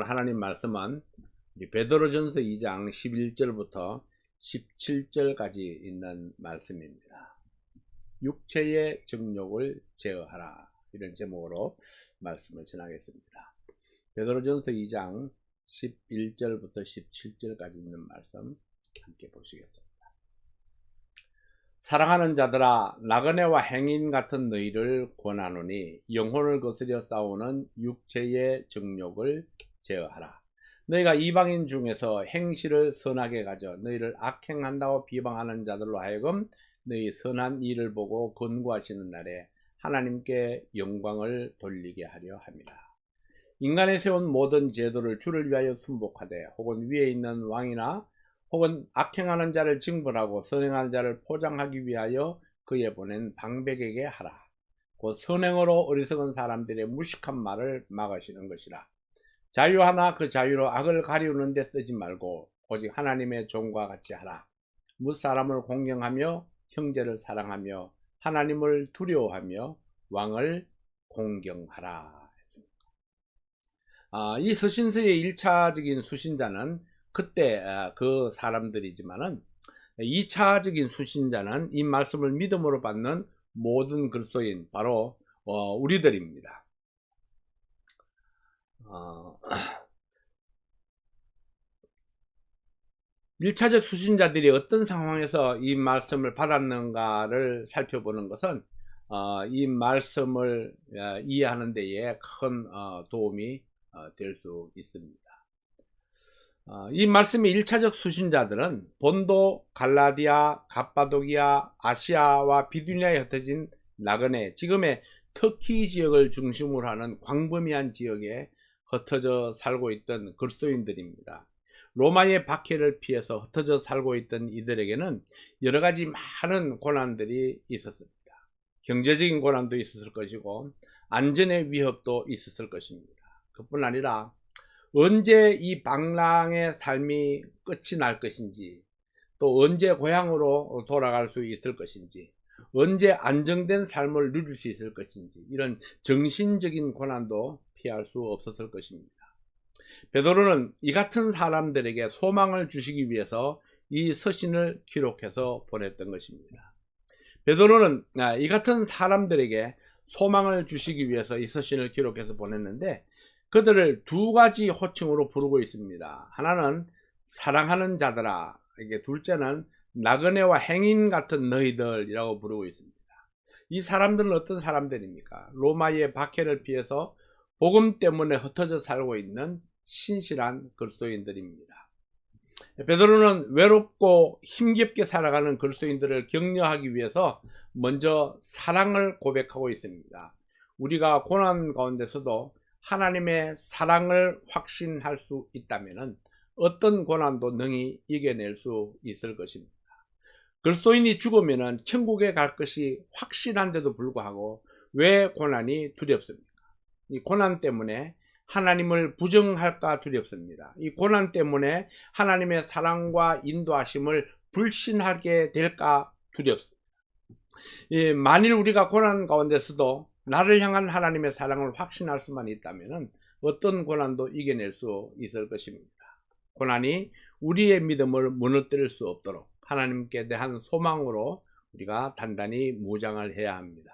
오늘 하나님 말씀은 베드로전서 2장 11절부터 17절까지 있는 말씀입니다. 육체의 정욕을 제어하라, 이런 제목으로 말씀을 전하겠습니다. 베드로전서 2장 11절부터 17절까지 있는 말씀 함께 보시겠습니다. 사랑하는 자들아, 나그네와 행인 같은 너희를 권하노니 영혼을 거스려 싸우는 육체의 정욕을 제어하라. 너희가 이방인 중에서 행실을 선하게 가져 너희를 악행한다고 비방하는 자들로 하여금 너희 선한 일을 보고 권고하시는 날에 하나님께 영광을 돌리게 하려 함이라. 인간이 세운 모든 제도를 주를 위하여 순복하되 혹은 위에 있는 왕이나 혹은 악행하는 자를 징벌하고 선행하는 자를 포장하기 위하여 그에 보낸 방백에게 하라. 곧 선행으로 어리석은 사람들의 무식한 말을 막으시는 것이라. 자유하나 그 자유로 악을 가리우는 데 쓰지 말고 오직 하나님의 종과 같이 하라. 무사람을 공경하며 형제를 사랑하며 하나님을 두려워하며 왕을 공경하라 했습니다. 이 서신서의 1차적인 수신자는 그때 그 사람들이지만은 2차적인 수신자는 이 말씀을 믿음으로 받는 모든 그리스도인, 바로 우리들입니다. 1차적 수신자들이 어떤 상황에서 이 말씀을 받았는가를 살펴보는 것은 이 말씀을 이해하는 데에 큰 도움이 될 수 있습니다. 이 말씀의 1차적 수신자들은 본도, 갈라디아, 갑바도기아, 아시아와 비두니아에 흩어진 나그네, 지금의 터키 지역을 중심으로 하는 광범위한 지역에 흩어져 살고 있던 그리스도인들입니다. 로마의 박해를 피해서 흩어져 살고 있던 이들에게는 여러가지 많은 고난들이 있었습니다. 경제적인 고난도 있었을 것이고 안전의 위협도 있었을 것입니다. 그뿐 아니라 언제 이 방랑의 삶이 끝이 날 것인지, 또 언제 고향으로 돌아갈 수 있을 것인지, 언제 안정된 삶을 누릴 수 있을 것인지, 이런 정신적인 고난도 피할 수 없었을 것입니다. 베드로는 이 같은 사람들에게 소망을 주시기 위해서 이 서신을 기록해서 보냈던 것입니다. 베드로는 이 같은 사람들에게 소망을 주시기 위해서 이 서신을 기록해서 보냈는데, 그들을 두 가지 호칭으로 부르고 있습니다. 하나는 사랑하는 자들아, 이게 둘째는 나그네와 행인 같은 너희들이라고 부르고 있습니다. 이 사람들은 어떤 사람들입니까? 로마의 박해를 피해서 복음 때문에 흩어져 살고 있는 신실한 그리스도인들입니다. 베드로는 외롭고 힘겹게 살아가는 그리스도인들을 격려하기 위해서 먼저 사랑을 고백하고 있습니다. 우리가 고난 가운데서도 하나님의 사랑을 확신할 수 있다면 어떤 고난도 능히 이겨낼 수 있을 것입니다. 그리스도인이 죽으면 천국에 갈 것이 확신한데도 불구하고 왜 고난이 두렵습니까? 이 고난 때문에 하나님을 부정할까 두렵습니다. 이 고난 때문에 하나님의 사랑과 인도하심을 불신하게 될까 두렵습니다. 만일 우리가 고난 가운데서도 나를 향한 하나님의 사랑을 확신할 수만 있다면 어떤 고난도 이겨낼 수 있을 것입니다. 고난이 우리의 믿음을 무너뜨릴 수 없도록 하나님께 대한 소망으로 우리가 단단히 무장을 해야 합니다.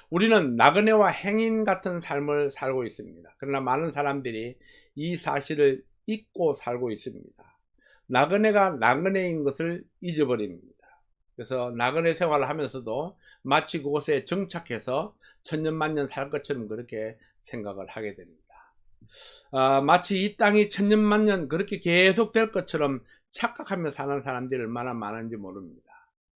우리는 나그네와 행인 같은 삶을 살고 있습니다. 그러나 많은 사람들이 이 사실을 잊고 살고 있습니다. 나그네가 나그네인 것을 잊어버립니다. 그래서 나그네 생활을 하면서도 마치 그곳에 정착해서 천년만년 살 것처럼 그렇게 생각을 하게 됩니다. 마치 이 땅이 천년만년 그렇게 계속 될 것처럼 착각하며 사는 사람들이 얼마나 많은지 모릅니다.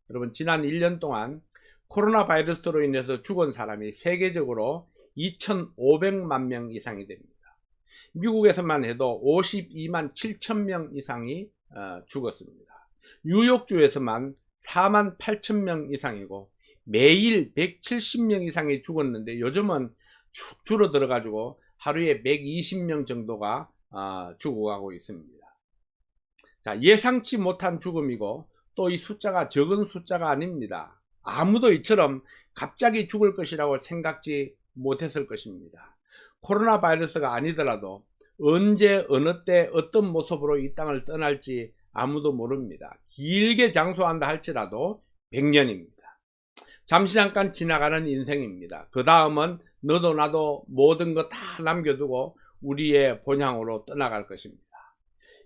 여러분, 지난 1년 동안 코로나 바이러스로 인해서 죽은 사람이 세계적으로 2,500만 명 이상이 됩니다. 미국에서만 해도 52만 7천 명 이상이 죽었습니다. 뉴욕주에서만 4만 8천 명 이상이고 매일 170명 이상이 죽었는데 요즘은 축 줄어들어 가지고 하루에 120명 정도가 죽어가고 있습니다. 자, 예상치 못한 죽음이고 또 이 숫자가 적은 숫자가 아닙니다. 아무도 이처럼 갑자기 죽을 것이라고 생각지 못했을 것입니다. 코로나 바이러스가 아니더라도 언제 어느 때 어떤 모습으로 이 땅을 떠날지 아무도 모릅니다. 길게 장수한다 할지라도 100년입니다. 잠시 잠깐 지나가는 인생입니다. 그 다음은 너도 나도 모든 거 다 남겨두고 우리의 본향으로 떠나갈 것입니다.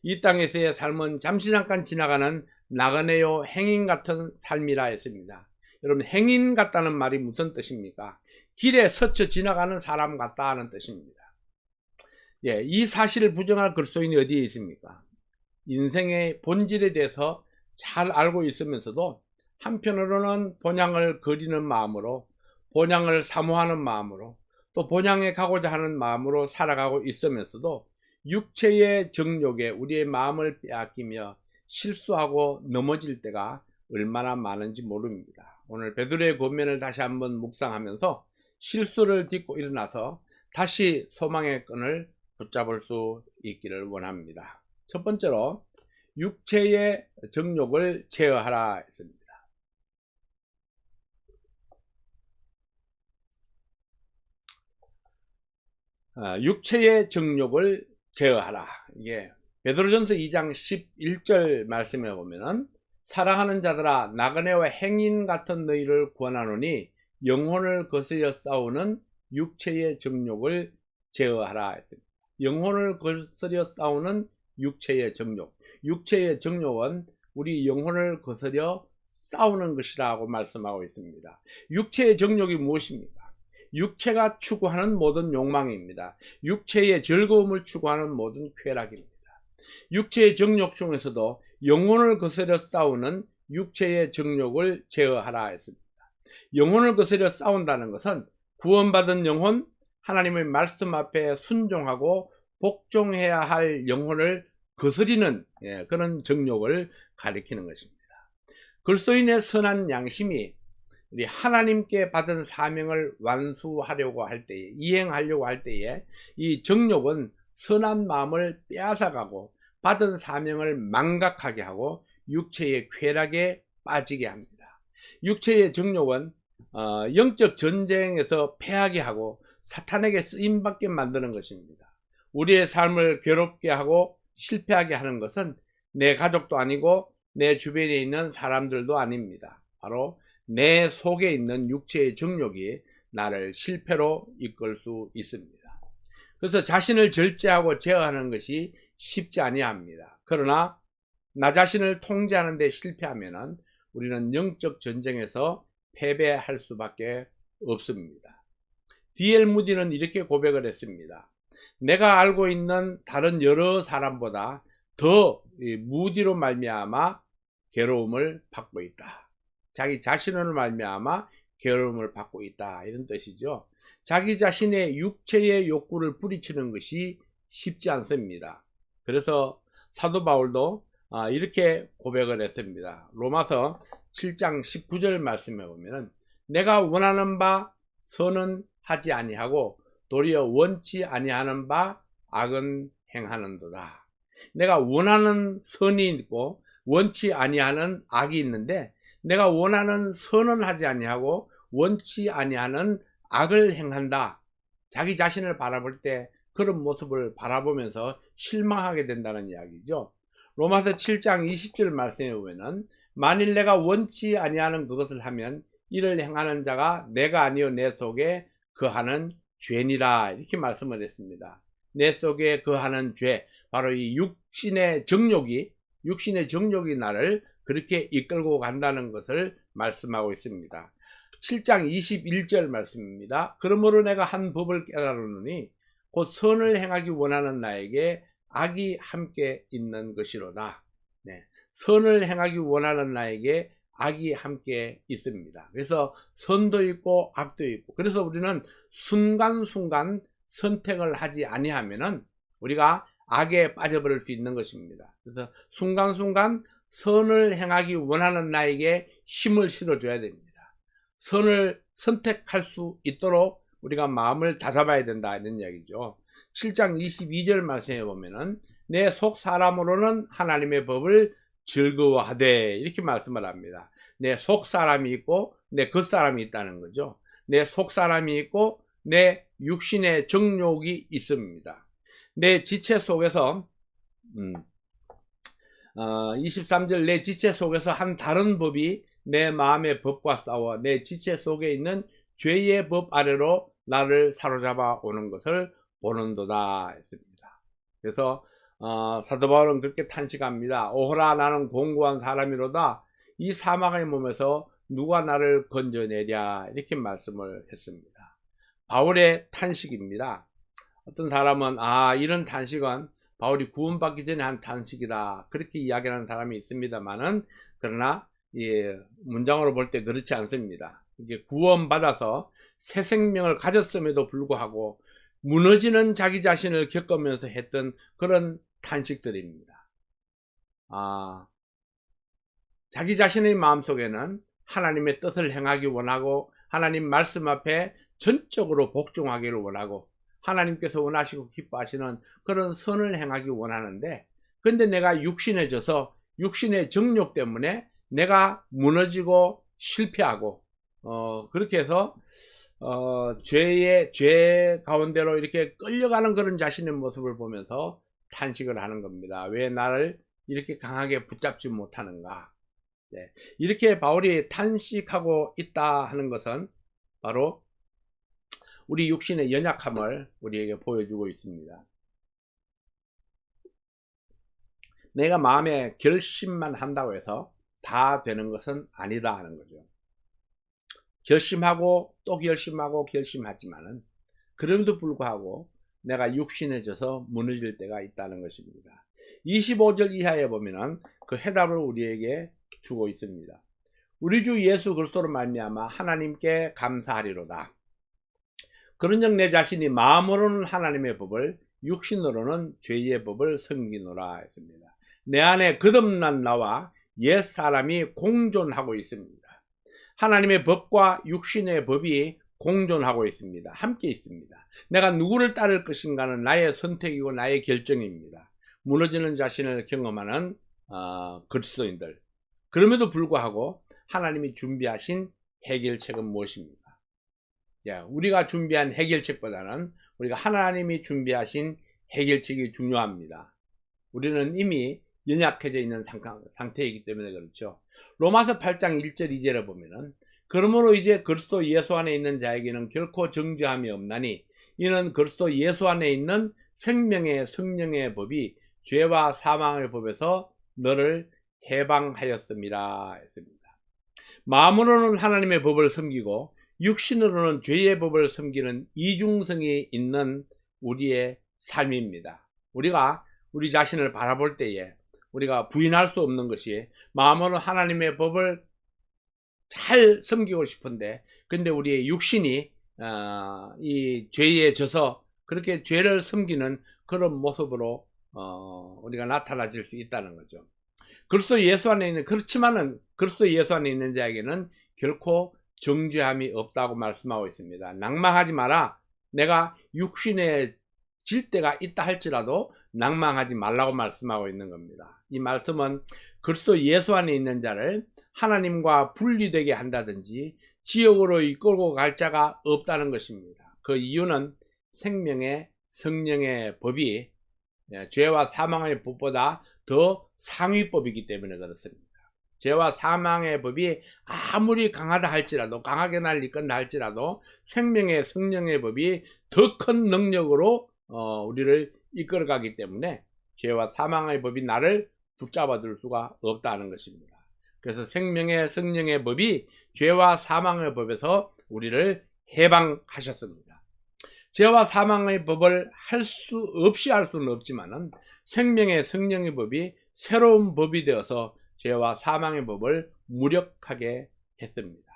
이 땅에서의 삶은 잠시 잠깐 지나가는 나그네요 행인 같은 삶이라 했습니다. 여러분, 행인 같다는 말이 무슨 뜻입니까? 길에 스쳐 지나가는 사람 같다 하는 뜻입니다. 예, 이 사실을 부정할 그리스도인이 어디에 있습니까? 인생의 본질에 대해서 잘 알고 있으면서도 한편으로는 본향을 그리는 마음으로, 본향을 사모하는 마음으로, 또 본향에 가고자 하는 마음으로 살아가고 있으면서도 육체의 정욕에 우리의 마음을 빼앗기며 실수하고 넘어질 때가 얼마나 많은지 모릅니다. 오늘 베드로의 권면을 다시 한번 묵상하면서 실수를 딛고 일어나서 다시 소망의 끈을 붙잡을 수 있기를 원합니다. 첫 번째로 육체의 정욕을 제어하라 했습니다. 육체의 정욕을 제어하라. 이게 베드로전서 2장 11절 말씀에 보면은 사랑하는 자들아 나그네와 행인 같은 너희를 권하노니 영혼을 거스려 싸우는 육체의 정욕을 제어하라 했습니다. 영혼을 거스려 싸우는 육체의 정욕. 육체의 정욕은 우리 영혼을 거스려 싸우는 것이라고 말씀하고 있습니다. 육체의 정욕이 무엇입니까? 육체가 추구하는 모든 욕망입니다. 육체의 즐거움을 추구하는 모든 쾌락입니다. 육체의 정욕 중에서도 영혼을 거스려 싸우는 육체의 정욕을 제어하라 했습니다. 영혼을 거스려 싸운다는 것은 구원받은 영혼, 하나님의 말씀 앞에 순종하고 복종해야 할 영혼을 거스리는 그런 정욕을 가리키는 것입니다. 그리스도인의 선한 양심이 우리 하나님께 받은 사명을 완수하려고 할 때에, 이행하려고 할 때에 이 정욕은 선한 마음을 빼앗아가고 받은 사명을 망각하게 하고 육체의 쾌락에 빠지게 합니다. 육체의 정욕은 영적 전쟁에서 패하게 하고 사탄에게 쓰임받게 만드는 것입니다. 우리의 삶을 괴롭게 하고 실패하게 하는 것은 내 가족도 아니고 내 주변에 있는 사람들도 아닙니다. 바로 내 속에 있는 육체의 정욕이 나를 실패로 이끌 수 있습니다. 그래서 자신을 절제하고 제어하는 것이 쉽지 아니합니다. 그러나 나 자신을 통제하는 데 실패하면 우리는 영적 전쟁에서 패배할 수밖에 없습니다. D.L. 무디는 이렇게 고백을 했습니다. 내가 알고 있는 다른 여러 사람보다 더 무디로 말미암아 괴로움을 받고 있다. 자기 자신을 말미암아 괴로움을 받고 있다, 이런 뜻이죠. 자기 자신의 육체의 욕구를 뿌리치는 것이 쉽지 않습니다. 그래서 사도 바울도 이렇게 고백을 했습니다. 로마서 7장 19절 말씀에 보면 내가 원하는 바 선은 하지 아니하고 도리어 원치 아니하는 바 악은 행하는도다. 내가 원하는 선이 있고 원치 아니하는 악이 있는데 내가 원하는 선은 하지 아니하고 원치 아니하는 악을 행한다. 자기 자신을 바라볼 때 그런 모습을 바라보면서 실망하게 된다는 이야기죠. 로마서 7장 20절 말씀에 보면은 만일 내가 원치 아니하는 그것을 하면 이를 행하는 자가 내가 아니요 내 속에 거하는 죄니라, 이렇게 말씀을 했습니다. 내 속에 거하는 죄, 바로 이 육신의 정욕이 나를 그렇게 이끌고 간다는 것을 말씀하고 있습니다. 7장 21절 말씀입니다. 그러므로 내가 한 법을 깨달았노니 곧 선을 행하기 원하는 나에게 악이 함께 있는 것이로다. 네, 선을 행하기 원하는 나에게 악이 함께 있습니다. 그래서 선도 있고 악도 있고, 그래서 우리는 순간순간 선택을 하지 아니하면은 우리가 악에 빠져버릴 수 있는 것입니다. 그래서 순간순간 선을 행하기 원하는 나에게 힘을 실어줘야 됩니다. 선을 선택할 수 있도록 우리가 마음을 다잡아야 된다, 이런 이야기죠. 7장 22절 말씀에 보면은 내 속 사람으로는 하나님의 법을 즐거워하되, 이렇게 말씀을 합니다. 내 속 사람이 있고 내 겉사람이 있다는 거죠. 내 속 사람이 있고 내 육신의 정욕이 있습니다. 내 지체 속에서 23절 내 지체 속에서 한 다른 법이 내 마음의 법과 싸워 내 지체 속에 있는 죄의 법 아래로 나를 사로잡아 오는 것을 보는도다 했습니다. 그래서 사도 바울은 그렇게 탄식합니다. 오호라 나는 공고한 사람이로다. 이 사망의 몸에서 누가 나를 건져내랴 이렇게 말씀을 했습니다. 바울의 탄식입니다. 어떤 사람은 이런 탄식은 바울이 구원받기 전에 한 탄식이다 그렇게 이야기하는 사람이 있습니다만은 그러나 문장으로 볼 때 그렇지 않습니다. 이게 구원받아서 새 생명을 가졌음에도 불구하고 무너지는 자기 자신을 겪으면서 했던 그런 탄식들입니다. 자기 자신의 마음속에는 하나님의 뜻을 행하기 원하고 하나님 말씀 앞에 전적으로 복종하기를 원하고 하나님께서 원하시고 기뻐하시는 그런 선을 행하기 원하는데 근데 내가 육신에 져서 육신의 정욕 때문에 내가 무너지고 실패하고 그렇게 해서 죄 가운데로 이렇게 끌려가는 그런 자신의 모습을 보면서 탄식을 하는 겁니다. 왜 나를 이렇게 강하게 붙잡지 못하는가? 네. 이렇게 바울이 탄식하고 있다 하는 것은 바로 우리 육신의 연약함을 우리에게 보여주고 있습니다. 내가 마음에 결심만 한다고 해서 다 되는 것은 아니다 하는 거죠. 결심하고 또 결심하고 결심하지만은 그럼에도 불구하고 내가 육신에 져서 무너질 때가 있다는 것입니다. 25절 이하에 보면은 그 해답을 우리에게 주고 있습니다. 우리 주 예수 그리스도로 말미암아 하나님께 감사하리로다. 그런즉 내 자신이 마음으로는 하나님의 법을 육신으로는 죄의 법을 섬기노라 했습니다. 내 안에 거듭난 나와 옛사람이 공존하고 있습니다. 하나님의 법과 육신의 법이 공존하고 있습니다. 함께 있습니다. 내가 누구를 따를 것인가는 나의 선택이고 나의 결정입니다. 무너지는 자신을 경험하는 그리스도인들. 그럼에도 불구하고 하나님이 준비하신 해결책은 무엇입니까? 우리가 준비한 해결책보다는 우리가 하나님이 준비하신 해결책이 중요합니다. 우리는 이미 연약해져 있는 상태이기 때문에 그렇죠. 로마서 8장 1절 2절에 보면은 그러므로 이제 그리스도 예수 안에 있는 자에게는 결코 정죄함이 없나니 이는 그리스도 예수 안에 있는 생명의 성령의 법이 죄와 사망의 법에서 너를 해방하였음이라 했습니다. 마음으로는 하나님의 법을 섬기고 육신으로는 죄의 법을 섬기는 이중성이 있는 우리의 삶입니다. 우리가 우리 자신을 바라볼 때에 우리가 부인할 수 없는 것이 마음으로 하나님의 법을 잘 섬기고 싶은데 근데 우리의 육신이 이 죄에 져서 그렇게 죄를 섬기는 그런 모습으로 우리가 나타나질 수 있다는 거죠. 그리스도 예수 안에 있는 그렇지만은 그리스도 예수 안에 있는 자에게는 결코 정죄함이 없다고 말씀하고 있습니다. 낭망하지 마라. 내가 육신에 질 때가 있다 할지라도 낭망하지 말라고 말씀하고 있는 겁니다. 이 말씀은 그리스도 예수 안에 있는 자를 하나님과 분리되게 한다든지 지옥으로 이끌고 갈 자가 없다는 것입니다. 그 이유는 생명의 성령의 법이 죄와 사망의 법보다 더 상위법이기 때문에 그렇습니다. 죄와 사망의 법이 아무리 강하다 할지라도 강하게 날 이끈다 할지라도 생명의 성령의 법이 더 큰 능력으로 우리를 이끌어가기 때문에 죄와 사망의 법이 나를 붙잡아 둘 수가 없다는 것입니다. 그래서 생명의 성령의 법이 죄와 사망의 법에서 우리를 해방하셨습니다. 죄와 사망의 법을 할 수 없이 할 수는 없지만은 생명의 성령의 법이 새로운 법이 되어서 죄와 사망의 법을 무력하게 했습니다.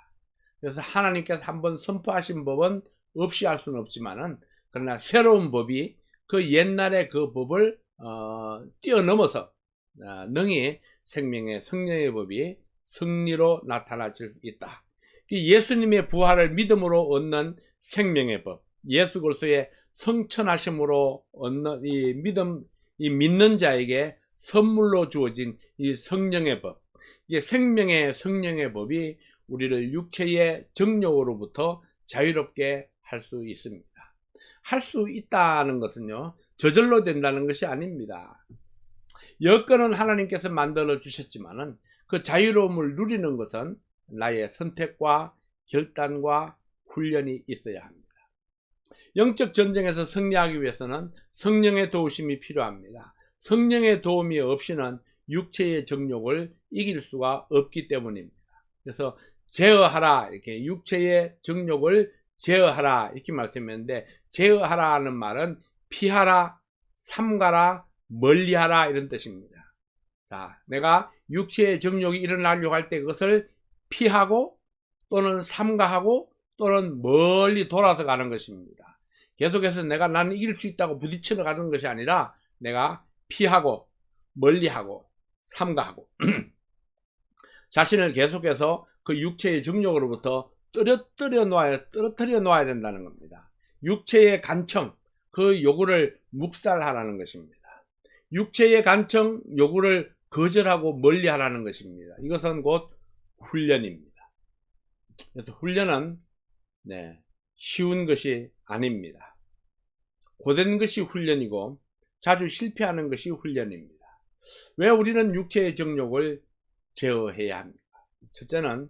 그래서 하나님께서 한번 선포하신 법은 없이 할 수는 없지만은 그러나 새로운 법이 그 옛날의 그 법을 뛰어넘어서 능히 생명의 성령의 법이 승리로 나타나질 수 있다. 예수님의 부활을 믿음으로 얻는 생명의 법, 예수 그리스도의 성천하심으로 얻는 이 믿는 자에게 선물로 주어진 이 성령의 법, 이게 생명의 성령의 법이 우리를 육체의 정욕으로부터 자유롭게 할 수 있습니다. 할 수 있다는 것은요, 저절로 된다는 것이 아닙니다. 여건은 하나님께서 만들어 주셨지만은 그 자유로움을 누리는 것은 나의 선택과 결단과 훈련이 있어야 합니다. 영적 전쟁에서 승리하기 위해서는 성령의 도우심이 필요합니다. 성령의 도움이 없이는 육체의 정욕을 이길 수가 없기 때문입니다. 그래서 제어하라, 이렇게 육체의 정욕을 제어하라 이렇게 말씀했는데, 제어하라는 말은 피하라, 삼가라, 멀리하라 이런 뜻입니다. 자, 내가 육체의 정욕이 일어나려고 할 때 그것을 피하고 또는 삼가하고 또는 멀리 돌아서 가는 것입니다. 계속해서 나는 이길 수 있다고 부딪혀 가는 것이 아니라 내가 피하고 멀리하고 삼가하고 자신을 계속해서 그 육체의 정욕으로부터 떨어뜨려 놓아야 된다는 겁니다. 육체의 간청, 그 요구를 묵살하라는 것입니다. 육체의 간청, 요구를 거절하고 멀리하라는 것입니다. 이것은 곧 훈련입니다. 그래서 훈련은 쉬운 것이 아닙니다. 고된 것이 훈련이고 자주 실패하는 것이 훈련입니다. 왜 우리는 육체의 정욕을 제어해야 합니까? 첫째는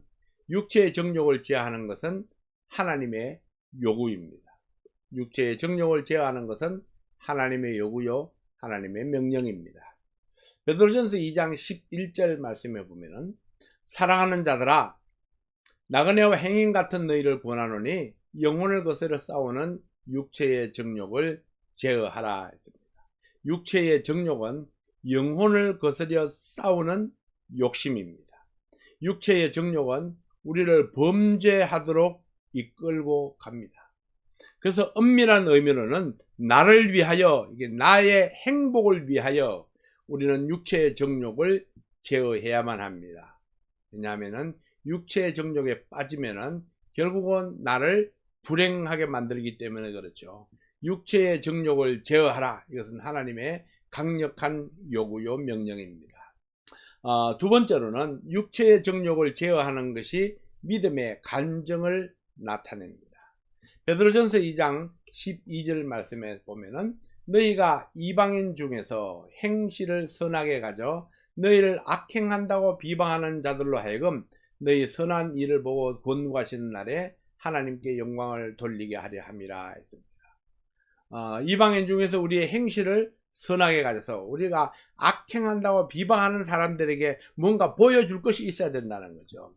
육체의 정욕을 제어하는 것은 하나님의 요구입니다. 육체의 정욕을 제어하는 것은 하나님의 요구요, 하나님의 명령입니다. 베드로전서 2장 11절 말씀에 보면은 사랑하는 자들아, 나그네와 행인 같은 너희를 권하노니 영혼을 거스려 싸우는 육체의 정욕을 제어하라 했습니다. 육체의 정욕은 영혼을 거스려 싸우는 욕심입니다. 육체의 정욕은 우리를 범죄하도록 이끌고 갑니다. 그래서 엄밀한 의미로는 나를 위하여, 이게 나의 행복을 위하여 우리는 육체의 정욕을 제어해야만 합니다. 왜냐하면 육체의 정욕에 빠지면은 결국은 나를 불행하게 만들기 때문에 그렇죠. 육체의 정욕을 제어하라. 이것은 하나님의 강력한 요구요, 명령입니다. 두 번째로는 육체의 정욕을 제어하는 것이 믿음의 간증을 나타냅니다. 베드로전서 2장 12절 말씀에 보면은 너희가 이방인 중에서 행실을 선하게 가져 너희를 악행한다고 비방하는 자들로 하여금 너희 선한 일을 보고 권고하시는 날에 하나님께 영광을 돌리게 하려 함이라 했습니다. 이방인 중에서 우리의 행실을 선하게 가져서 우리가 악행한다고 비방하는 사람들에게 뭔가 보여줄 것이 있어야 된다는 거죠.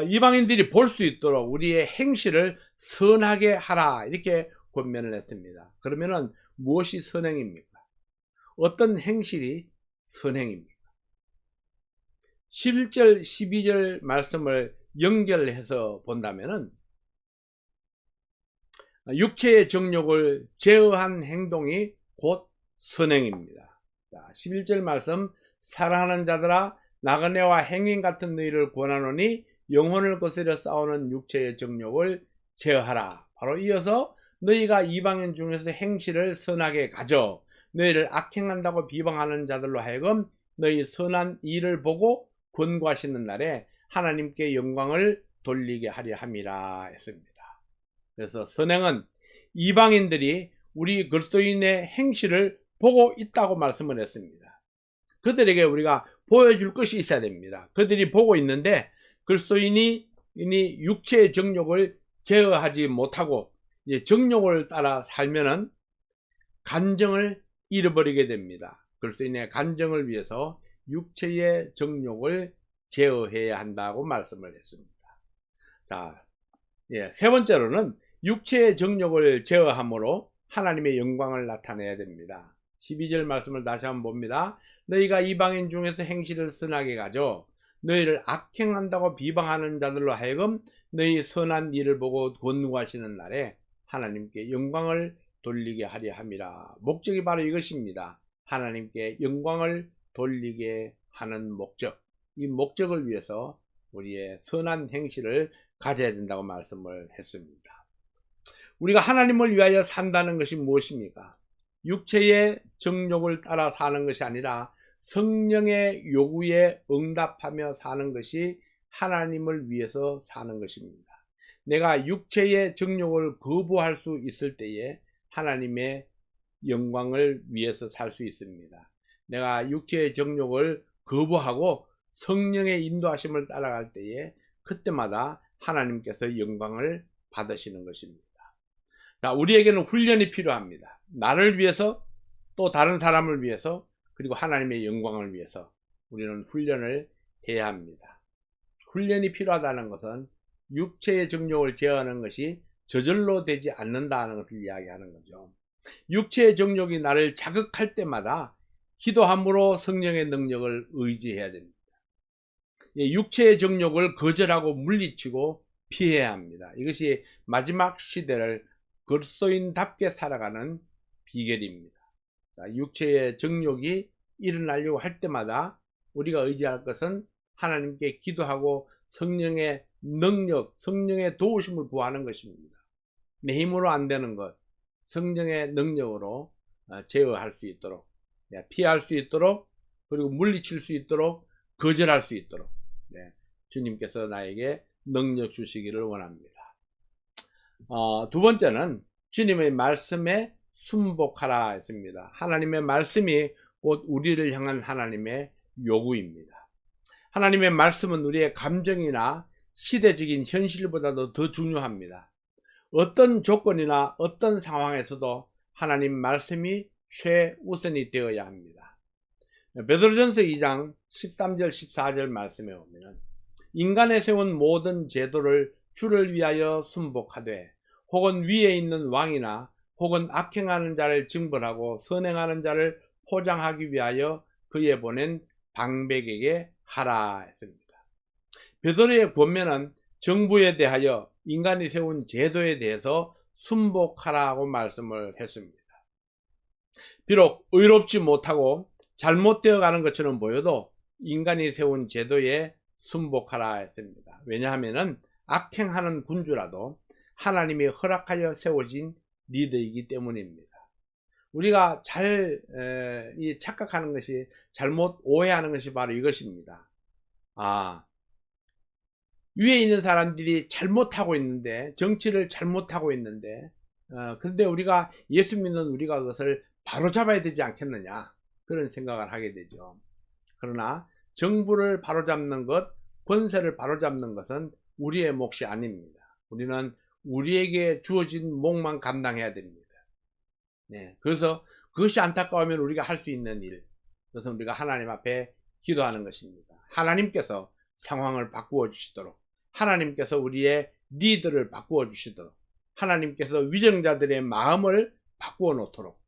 이방인들이 볼 수 있도록 우리의 행실을 선하게 하라 이렇게 권면을 했습니다. 그러면은 무엇이 선행입니까? 어떤 행실이 선행입니까? 11절 12절 말씀을 연결해서 본다면은 육체의 정욕을 제어한 행동이 곧 선행입니다. 11절 말씀, 사랑하는 자들아 나그네와 행인 같은 너희를 권하노니 영혼을 거스려 싸우는 육체의 정욕을 제어하라. 바로 이어서 너희가 이방인 중에서 행실을 선하게 가져 너희를 악행한다고 비방하는 자들로 하여금 너희 선한 일을 보고 권고하시는 날에 하나님께 영광을 돌리게 하려 함이라 했습니다. 그래서 선행은 이방인들이 우리 그리스도인의 행실을 보고 있다고 말씀을 했습니다. 그들에게 우리가 보여줄 것이 있어야 됩니다. 그들이 보고 있는데 그리스도인이 육체의 정욕을 제어하지 못하고 정욕을 따라 살면은 간정을 잃어버리게 됩니다. 그리스도인의 간정을 위해서 육체의 정욕을 제어해야 한다고 말씀을 했습니다. 자, 세 번째로는 육체의 정욕을 제어함으로 하나님의 영광을 나타내야 됩니다. 12절 말씀을 다시 한번 봅니다. 너희가 이방인 중에서 행실을 선하게 가져 너희를 악행한다고 비방하는 자들로 하여금 너희 선한 일을 보고 권고하시는 날에 하나님께 영광을 돌리게 하려 함이라. 목적이 바로 이것입니다. 하나님께 영광을 돌리게 하는 목적. 이 목적을 위해서 우리의 선한 행실을 가져야 된다고 말씀을 했습니다. 우리가 하나님을 위하여 산다는 것이 무엇입니까? 육체의 정욕을 따라 사는 것이 아니라 성령의 요구에 응답하며 사는 것이 하나님을 위해서 사는 것입니다. 내가 육체의 정욕을 거부할 수 있을 때에 하나님의 영광을 위해서 살 수 있습니다. 내가 육체의 정욕을 거부하고 성령의 인도하심을 따라갈 때에 그때마다 하나님께서 영광을 받으시는 것입니다. 자, 우리에게는 훈련이 필요합니다. 나를 위해서, 또 다른 사람을 위해서, 그리고 하나님의 영광을 위해서 우리는 훈련을 해야 합니다. 훈련이 필요하다는 것은 육체의 정욕을 제어하는 것이 저절로 되지 않는다는 것을 이야기하는 거죠. 육체의 정욕이 나를 자극할 때마다 기도함으로 성령의 능력을 의지해야 됩니다. 육체의 정욕을 거절하고 물리치고 피해야 합니다. 이것이 마지막 시대를 그리스도인답게 살아가는 비결입니다. 육체의 정욕이 일어나려고 할 때마다 우리가 의지할 것은 하나님께 기도하고 성령의 능력, 성령의 도우심을 구하는 것입니다. 내 힘으로 안 되는 것, 성령의 능력으로 제어할 수 있도록, 피할 수 있도록, 그리고 물리칠 수 있도록, 거절할 수 있도록 주님께서 나에게 능력 주시기를 원합니다. 두 번째는 주님의 말씀에 순복하라 했습니다. 하나님의 말씀이 곧 우리를 향한 하나님의 요구입니다. 하나님의 말씀은 우리의 감정이나 시대적인 현실보다도 더 중요합니다. 어떤 조건이나 어떤 상황에서도 하나님 말씀이 최우선이 되어야 합니다. 베드로전서 2장 13절 14절 말씀에 보면 인간에 세운 모든 제도를 주를 위하여 순복하되 혹은 위에 있는 왕이나 혹은 악행하는 자를 징벌하고 선행하는 자를 포장하기 위하여 그에 보낸 방백에게 하라 했습니다. 베드로의 권면은 정부에 대하여 인간이 세운 제도에 대해서 순복하라고 말씀을 했습니다. 비록 의롭지 못하고 잘못되어 가는 것처럼 보여도 인간이 세운 제도에 순복하라 했습니다. 왜냐하면 악행하는 군주라도 하나님이 허락하여 세워진 리더이기 때문입니다. 우리가 착각하는 것이, 잘못 오해하는 것이 바로 이것입니다. 위에 있는 사람들이 잘못하고 있는데, 정치를 잘못하고 있는데, 그런데 우리가 예수 믿는 우리가 그것을 바로잡아야 되지 않겠느냐, 그런 생각을 하게 되죠. 그러나 정부를 바로잡는 것, 권세를 바로잡는 것은 우리의 몫이 아닙니다. 우리는 우리에게 주어진 몫만 감당해야 됩니다. 그래서 그것이 안타까우면 우리가 할 수 있는 일, 그것은 우리가 하나님 앞에 기도하는 것입니다. 하나님께서 상황을 바꾸어 주시도록, 하나님께서 우리의 리더를 바꾸어 주시도록, 하나님께서 위정자들의 마음을 바꾸어 놓도록,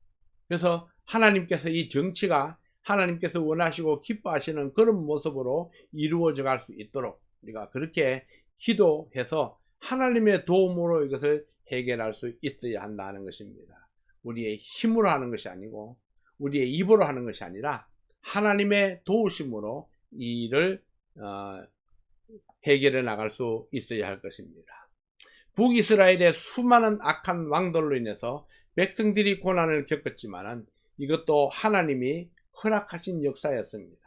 그래서 하나님께서 이 정치가 하나님께서 원하시고 기뻐하시는 그런 모습으로 이루어져 갈 수 있도록 우리가 그렇게 기도해서 하나님의 도움으로 이것을 해결할 수 있어야 한다는 것입니다. 우리의 힘으로 하는 것이 아니고 우리의 입으로 하는 것이 아니라 하나님의 도우심으로 이 일을 해결해 나갈 수 있어야 할 것입니다. 북이스라엘의 수많은 악한 왕들로 인해서 백성들이 고난을 겪었지만 이것도 하나님이 허락하신 역사였습니다.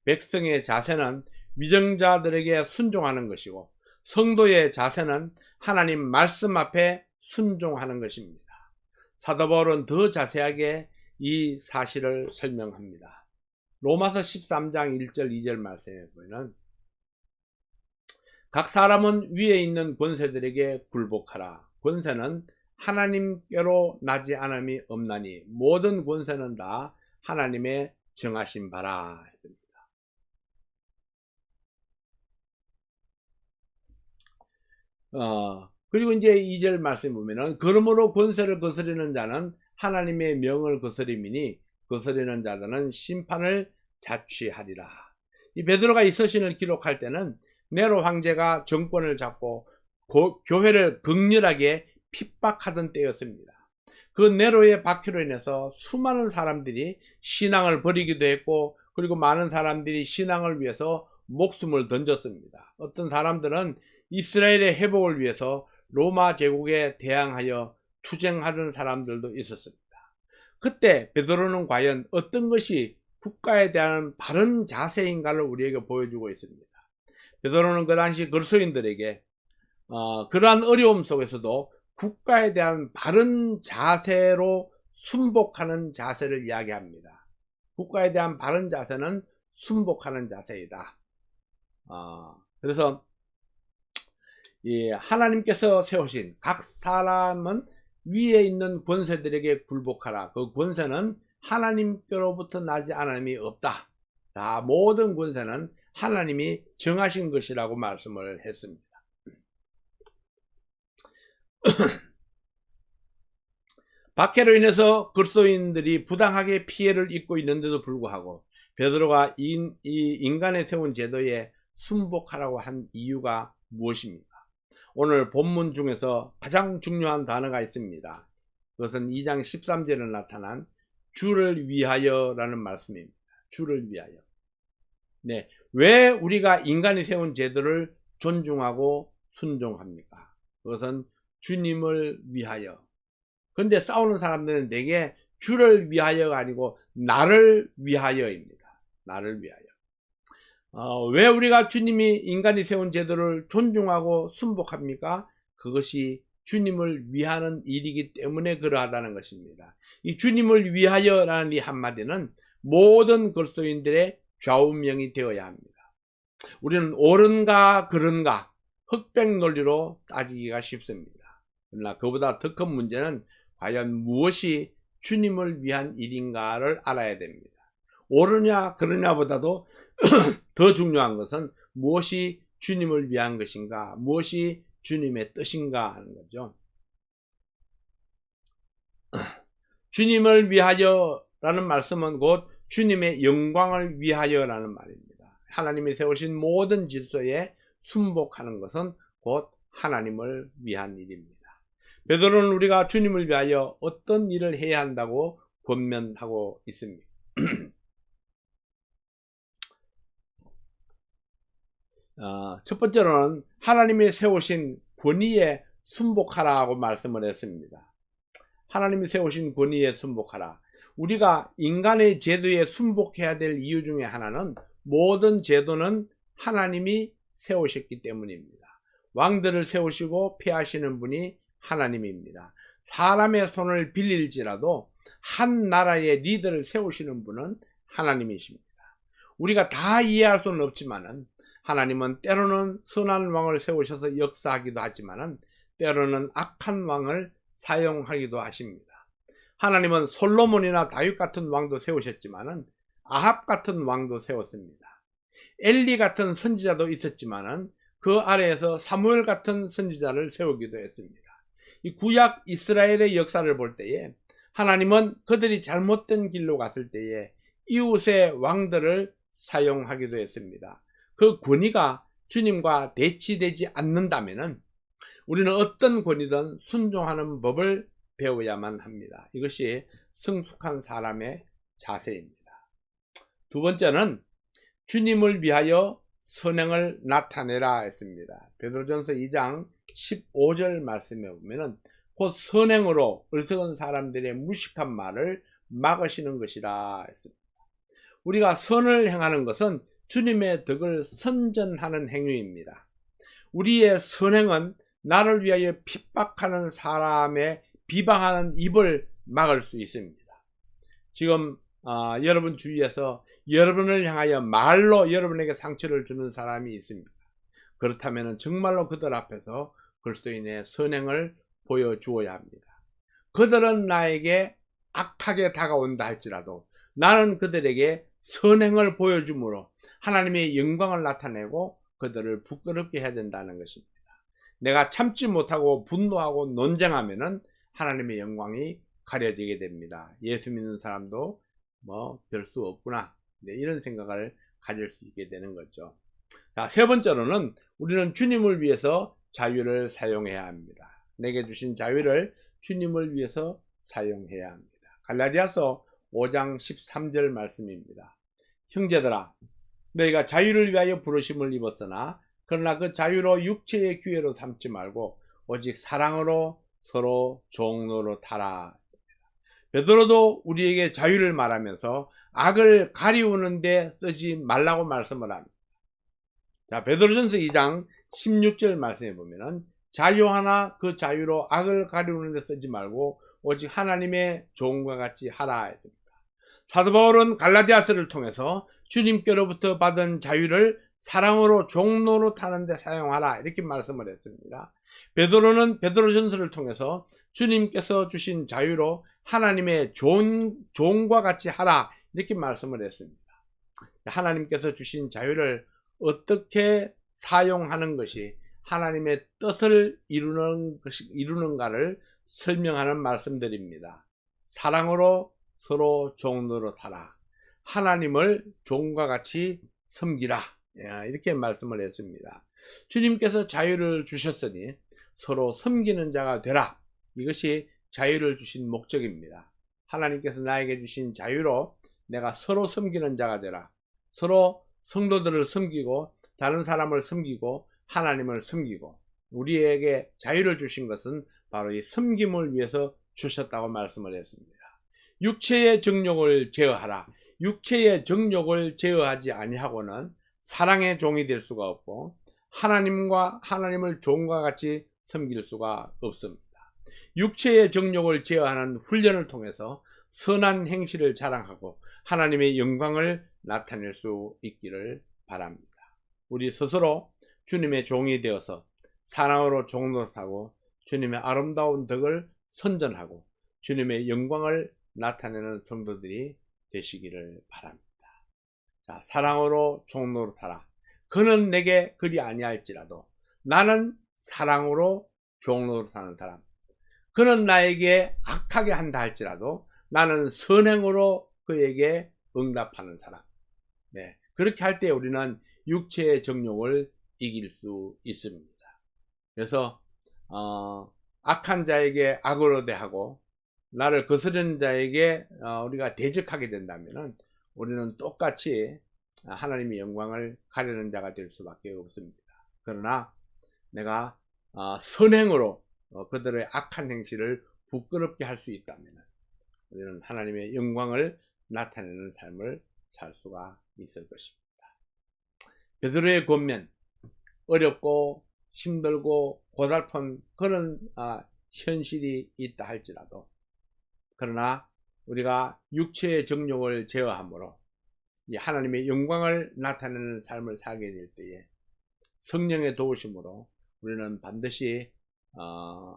백성의 자세는 위정자들에게 순종하는 것이고 성도의 자세는 하나님 말씀 앞에 순종하는 것입니다. 사도 바울은 더 자세하게 이 사실을 설명합니다. 로마서 13장 1절 2절 말씀에 보면 각 사람은 위에 있는 권세들에게 굴복하라. 권세는 하나님께로 나지 않음이 없나니 모든 권세는 다 하나님의 정하신 바라 했습니다. 그리고 이제 2절 말씀 보면은 그러므로 권세를 거스리는 자는 하나님의 명을 거스림이니 거스리는 자들은 심판을 자취하리라. 이 베드로가 이 서신을 기록할 때는 네로 황제가 정권을 잡고 교회를 극렬하게 핍박하던 때였습니다. 그 네로의 박해로 인해서 수많은 사람들이 신앙을 버리기도 했고 그리고 많은 사람들이 신앙을 위해서 목숨을 던졌습니다. 어떤 사람들은 이스라엘의 회복을 위해서 로마 제국에 대항하여 투쟁하던 사람들도 있었습니다. 그때 베드로는 과연 어떤 것이 국가에 대한 바른 자세인가를 우리에게 보여주고 있습니다. 베드로는 그 당시 그리스도인들에게 그러한 어려움 속에서도 국가에 대한 바른 자세로 순복하는 자세를 이야기합니다. 국가에 대한 바른 자세는 순복하는 자세이다. 그래서 이 하나님께서 세우신 각 사람은 위에 있는 권세들에게 굴복하라. 그 권세는 하나님께로부터 나지 않음이 없다. 다 모든 권세는 하나님이 정하신 것이라고 말씀을 했습니다. 박해로 인해서 그리스도인들이 부당하게 피해를 입고 있는데도 불구하고 베드로가 이 인간에 세운 제도에 순복하라고 한 이유가 무엇입니까? 오늘 본문 중에서 가장 중요한 단어가 있습니다. 그것은 2장 13절에 나타난 주를 위하여 라는 말씀입니다. 주를 위하여. 네, 왜 우리가 인간이 세운 제도를 존중하고 순종합니까? 그것은 주님을 위하여. 근데 싸우는 사람들은 내게 주를 위하여가 아니고 나를 위하여입니다. 나를 위하여. 왜 우리가 주님이 인간이 세운 제도를 존중하고 순복합니까? 그것이 주님을 위하는 일이기 때문에 그러하다는 것입니다. 이 주님을 위하여라는 이 한마디는 모든 그리스도인들의 좌우명이 되어야 합니다. 우리는 옳은가 그른가 흑백 논리로 따지기가 쉽습니다. 그러나 그보다 더 큰 문제는 과연 무엇이 주님을 위한 일인가를 알아야 됩니다. 옳으냐 그르냐보다도 더 중요한 것은 무엇이 주님을 위한 것인가, 무엇이 주님의 뜻인가 하는 거죠. 주님을 위하여라는 말씀은 곧 주님의 영광을 위하여라는 말입니다. 하나님이 세우신 모든 질서에 순복하는 것은 곧 하나님을 위한 일입니다. 베드로는 우리가 주님을 위하여 어떤 일을 해야 한다고 권면하고 있습니다. 첫 번째로는 하나님이 세우신 권위에 순복하라고 말씀을 했습니다. 하나님이 세우신 권위에 순복하라. 우리가 인간의 제도에 순복해야 될 이유 중에 하나는 모든 제도는 하나님이 세우셨기 때문입니다. 왕들을 세우시고 폐하시는 분이 하나님입니다. 사람의 손을 빌릴지라도 한 나라의 리더를 세우시는 분은 하나님이십니다. 우리가 다 이해할 수는 없지만은 하나님은 때로는 선한 왕을 세우셔서 역사하기도 하지만은 때로는 악한 왕을 사용하기도 하십니다. 하나님은 솔로몬이나 다윗 같은 왕도 세우셨지만은 아합 같은 왕도 세웠습니다. 엘리 같은 선지자도 있었지만은 그 아래에서 사무엘 같은 선지자를 세우기도 했습니다. 이 구약 이스라엘의 역사를 볼 때에 하나님은 그들이 잘못된 길로 갔을 때에 이웃의 왕들을 사용하기도 했습니다. 그 권위가 주님과 대치되지 않는다면은 우리는 어떤 권위든 순종하는 법을 배워야만 합니다. 이것이 성숙한 사람의 자세입니다. 두 번째는 주님을 위하여 선행을 나타내라 했습니다. 베드로전서 2장 15절 말씀에 보면은 곧 선행으로 어리석은 사람들의 무식한 말을 막으시는 것이라 했습니다. 우리가 선을 행하는 것은 주님의 덕을 선전하는 행위입니다. 우리의 선행은 나를 위하여 핍박하는 사람의 비방하는 입을 막을 수 있습니다. 지금 여러분 주위에서 여러분을 향하여 말로 여러분에게 상처를 주는 사람이 있습니다. 그렇다면 정말로 그들 앞에서 그리스도인의 선행을 보여주어야 합니다. 그들은 나에게 악하게 다가온다 할지라도 나는 그들에게 선행을 보여줌으로 하나님의 영광을 나타내고 그들을 부끄럽게 해야 된다는 것입니다. 내가 참지 못하고 분노하고 논쟁하면은 하나님의 영광이 가려지게 됩니다. 예수 믿는 사람도 별 수 없구나, 이런 생각을 가질 수 있게 되는 거죠. 자, 세 번째로는 우리는 주님을 위해서 자유를 사용해야 합니다. 내게 주신 자유를 주님을 위해서 사용해야 합니다. 갈라디아서 5장 13절 말씀입니다. 형제들아, 너희가 자유를 위하여 부르심을 입었으나 그러나 그 자유로 육체의 기회로 삼지 말고 오직 사랑으로 서로 종로로 타라. 베드로도 우리에게 자유를 말하면서 악을 가리우는 데 쓰지 말라고 말씀을 합니다. 자, 베드로전서 2장 16절 말씀해 보면은 자유하나 그 자유로 악을 가리우는 데 쓰지 말고 오직 하나님의 종과 같이 하라 했습니다. 사도 바울은 갈라디아서를 통해서 주님께로부터 받은 자유를 사랑으로 종로로 타는 데 사용하라 이렇게 말씀을 했습니다. 베드로는 베드로전서를 통해서 주님께서 주신 자유로 하나님의 종과 같이 하라 이렇게 말씀을 했습니다. 하나님께서 주신 자유를 어떻게 사용하는 것이 하나님의 뜻을 이루는가를 설명하는 말씀들입니다. 사랑으로 서로 종로로 타라. 하나님을 종과 같이 섬기라. 이렇게 말씀을 했습니다. 주님께서 자유를 주셨으니 서로 섬기는 자가 되라. 이것이 자유를 주신 목적입니다. 하나님께서 나에게 주신 자유로 내가 서로 섬기는 자가 되라. 서로 성도들을 섬기고 다른 사람을 섬기고 하나님을 섬기고 우리에게 자유를 주신 것은 바로 이 섬김을 위해서 주셨다고 말씀을 했습니다. 육체의 정욕을 제어하라. 육체의 정욕을 제어하지 아니하고는 사랑의 종이 될 수가 없고 하나님을 종과 같이 섬길 수가 없습니다. 육체의 정욕을 제어하는 훈련을 통해서 선한 행실을 자랑하고 하나님의 영광을 나타낼 수 있기를 바랍니다. 우리 스스로 주님의 종이 되어서 사랑으로 종노릇하고 주님의 아름다운 덕을 선전하고 주님의 영광을 나타내는 성도들이 되시기를 바랍니다. 자, 사랑으로 종노릇하라. 그는 내게 그리 아니할지라도 나는 사랑으로 종노릇하는 사람. 그는 나에게 악하게 한다 할지라도 나는 선행으로 그에게 응답하는 사람. 네, 그렇게 할 때 우리는 육체의 정욕을 이길 수 있습니다. 그래서 악한 자에게 악으로 대하고 나를 거스르는 자에게 우리가 대적하게 된다면 우리는 똑같이 하나님의 영광을 가리는 자가 될 수밖에 없습니다. 그러나 내가 선행으로 그들의 악한 행실을 부끄럽게 할 수 있다면 우리는 하나님의 영광을 나타내는 삶을 살 수가 있을 것입니다. 베드로의 권면, 어렵고 힘들고 고달픈 그런 현실이 있다 할지라도 그러나 우리가 육체의 정욕을 제어함으로 하나님의 영광을 나타내는 삶을 살게 될 때에 성령의 도우심으로 우리는 반드시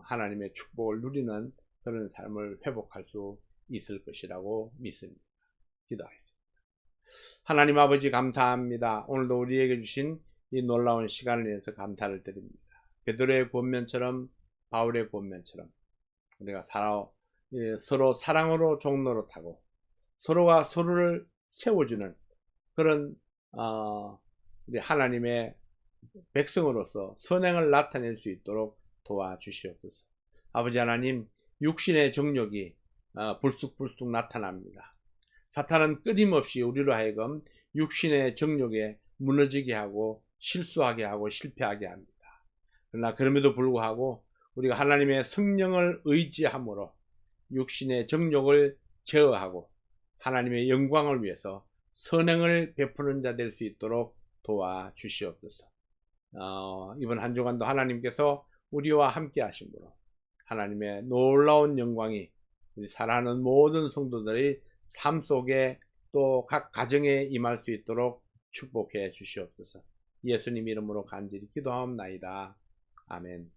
하나님의 축복을 누리는 그런 삶을 회복할 수 있을 것이라고 믿습니다. 기도하겠습니다. 하나님 아버지 감사합니다. 오늘도 우리에게 주신 이 놀라운 시간을 위해서 감사를 드립니다. 베드로의 권면처럼 바울의 권면처럼 우리가 서로 사랑으로 종노릇하고 서로가 서로를 세워주는 그런 우리 하나님의 백성으로서 선행을 나타낼 수 있도록 도와주시옵소서. 아버지 하나님, 육신의 정욕이 불쑥불쑥 나타납니다. 사탄은 끊임없이 우리로 하여금 육신의 정욕에 무너지게 하고 실수하게 하고 실패하게 합니다. 그러나 그럼에도 불구하고 우리가 하나님의 성령을 의지함으로 육신의 정욕을 제어하고 하나님의 영광을 위해서 선행을 베푸는 자 될 수 있도록 도와주시옵소서. 이번 한 주간도 하나님께서 우리와 함께 하심으로 하나님의 놀라운 영광이 우리 사랑하는 모든 성도들의 삶 속에 또 각 가정에 임할 수 있도록 축복해 주시옵소서. 예수님 이름으로 간절히 기도하옵나이다. 아멘.